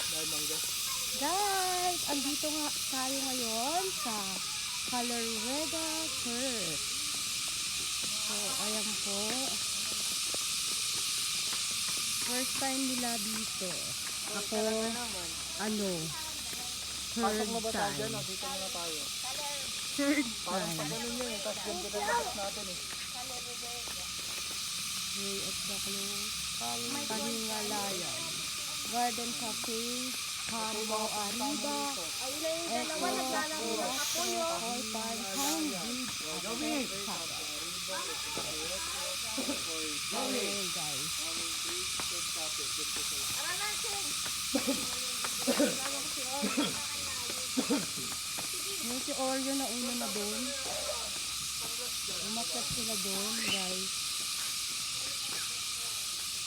Guys, andito nga tayo ngayon sa Calarweda Church. So, ayan po. First time nila dito. Ako, Pasok na ba third tayo dyan? time. Dito muna tayo. Third Parang pag time. ganun yun, tapos dyan kita labas natin eh. Way of the Close. Pahingalayan. Garden Cafe. Hamo Arriba. Echo. Hoy Parang. Ayun guys. Yung si Oreo na una na doon. Umakyat sila doon guys.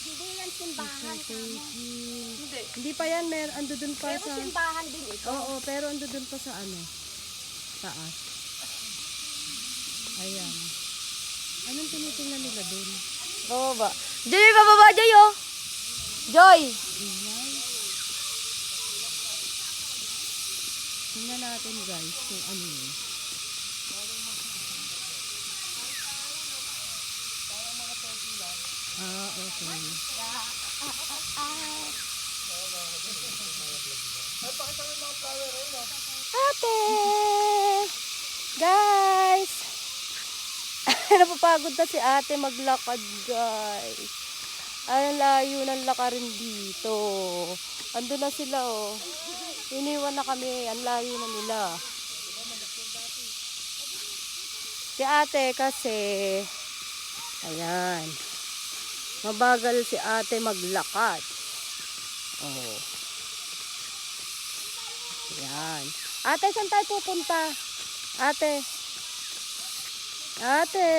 Hindi yan simbahan. Hindi pa yan, ando dun pa Pero sa... simbahan din ito. Oo, pero ando dun pa sa ano? Taas. Ayan. Anong tinitingnan nila dun? Baba. Joy, bababa, Joy, oh. Joy. Ayan. Tingnan natin guys kung ano yun. Ah, okay. Ate! Guys! Napapagod na si ate maglakad, guys. Ang layo ng lakarin dito. Ando na sila, oh. Iniwan na kami. Ang layo na nila. Si ate kasi, ayan. Mabagal si ate maglakad. Oh. Ayan. Ate, saan tayo pupunta? Ate. Ate.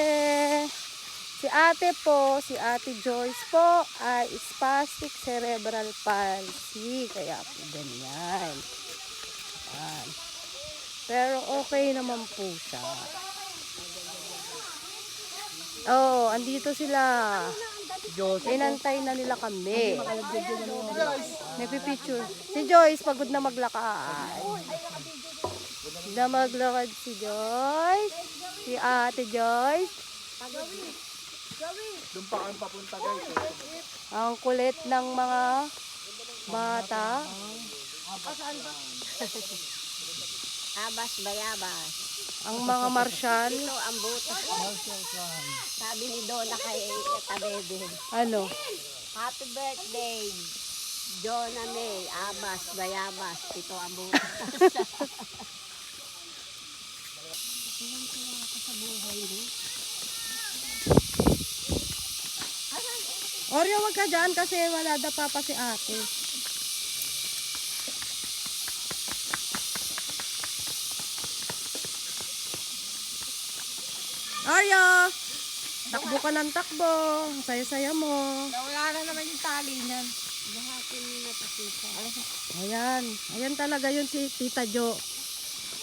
Si ate po, si ate Joyce po, ay spastic cerebral palsy. Kaya po ganyan. Ayan. Pero okay naman po siya. Oh, andito sila. Inantay na nila kami. Nagpipicture. Si Joyce, pagod na maglakad. Na maglakad si Joyce. Si ate Joyce. Doon pa kami papunta guys. Ang kulit ng mga bata. Abas bayabas. Ang mga marsyal. Ito ang butas. Sabi ni Donna kay Tabebe. Ano? Happy birthday, Donna May. Abas bayabas. Ito ang butas. Oreo, wag ka dyan kasi wala da pa si ate. Oreo! Takbo ka ng takbo. Saya-saya mo. Wala na naman yung tali niyan. Ayan. Ayan talaga yun si Tita Jo.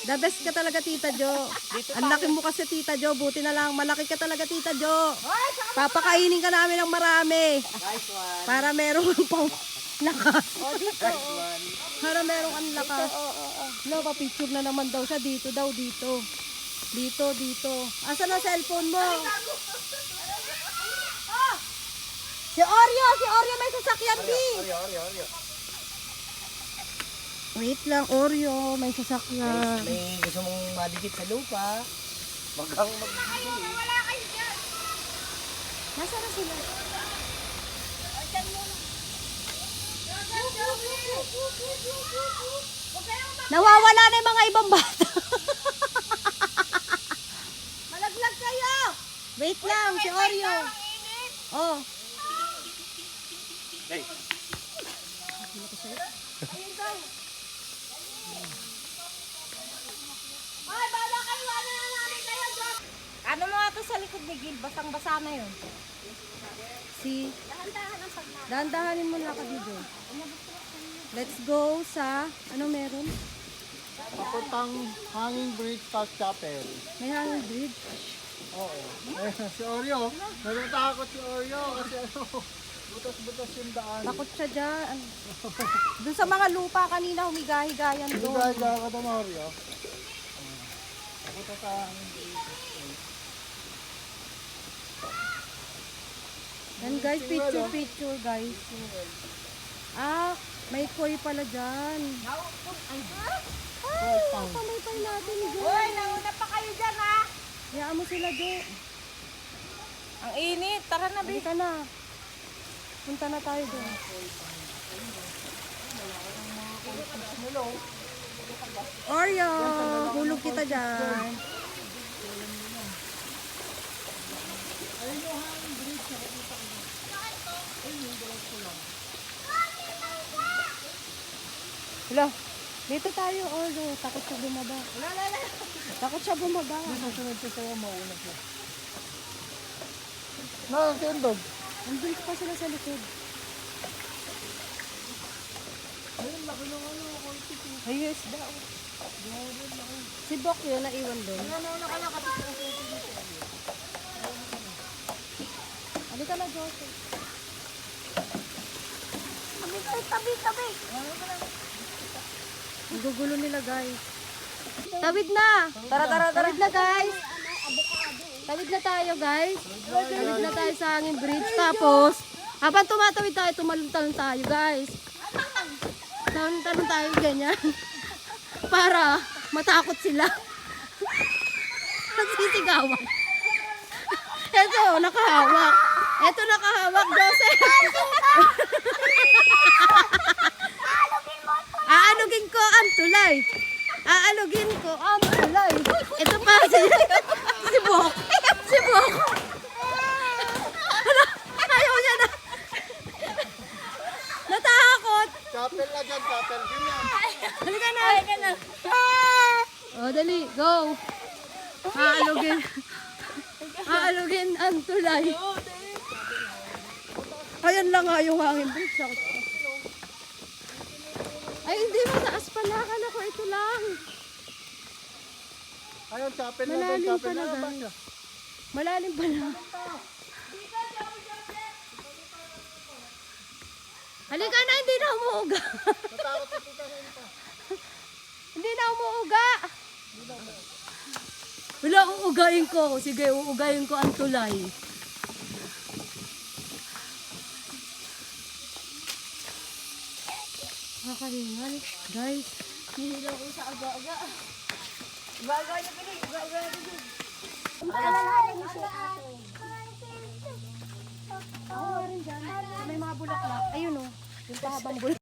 The best ka talaga, Tita Jo. Ang laki mo kasi, Tita Jo. Buti na lang. Malaki ka talaga, Tita Jo. Papakainin ka namin ng marami. Para merong pang lakas. Para merong ang lakas. No, pa-picture na naman daw siya. Dito daw, dito. Dito. Asan ang cellphone mo? Si Oreo may sasakyan, B. Oreo. Wait lang, Oreo, may sasakyan. May gusto mong madikit sa lupa. Magang magbibili. Nasaan na sila? Nawawala na yung mga ibang bata. Malaglag kayo! Wait lang, si Oreo. Oh. Hey. Ay, bala kayo! Ano na namin kayo, Diyos? Ano mo ito sa likod ni Gil? Basang-basa na yun. Si Dahan-dahan ang paglaban. dahan-dahanin mo na ka dito. Let's go sa ano meron? Papuntang Hanging Bridge South Chapel. May hanging bridge. Oo. Si Oreo. Natatakot si Oreo kasi ano, butas-butas yung daan. Takot siya dyan. Doon sa mga lupa kanina, humiga-higayan doon. Higa-higa ka doon, Mario. Ako sa Yan guys, picture guys. Ah, may koi pala dyan. Ay, kamaypay natin dyan. Hoy, nauna pa kayo dyan ha. Hayaan mo sila dyan. Ang init, tara na Bili ka na. Punta na tayo doon. Oreo, hulog kita dyan. Hello, dito tayo, Oreo. Takot siya bumaba. Takot siya bumaba. susunod ko sa'yo, mauna ko. Nakakendog. Andun pa sila sa likod. Ayos daw. Si Bok yun, naiwan doon. Halika na, Joseph. Tabi. Ang gugulo nila, guys. Tawid na! Tara. Tawid na, guys. Tawid na tayo, guys. Tawid na tayo sa hanging bridge. Tapos, habang tumatawid tayo, tumalon-talon tayo, guys. Talon-talon tayo, ganyan. Para matakot sila. Nagsisigawan. Eto, nakahawak. Eto, nakahawak, Joseph. Aanugin ko ang tulay. Aanugin ko ang tulay. Ito pa si Bok. Si Bok. Ano? Ayaw niya na. Natakot. Chapel na dyan, chapel. Ganyan. Halika na. O, dali. Go. Aanugin ang tulay. Ayan lang nga yung hangin. Ay, hindi mataas pala. Akala ko ito lang. Ayun, chapel na doon, Malalim chapel pala, na. guys. Malalim pala. Halika na, hindi na umuuga. Natakot sa tutahin pa. Hindi na umuuga. Wala, uugayin ko. Sige, uugayin ko ang tulay. Nakakalingal. Guys, Nihilaw ko sa aga-aga. Aga-aga niya pili. Aga-aga niya pili. ako nga rin dyan. May mga bulaklak. Ayun o. Yung pahabang bulaklak.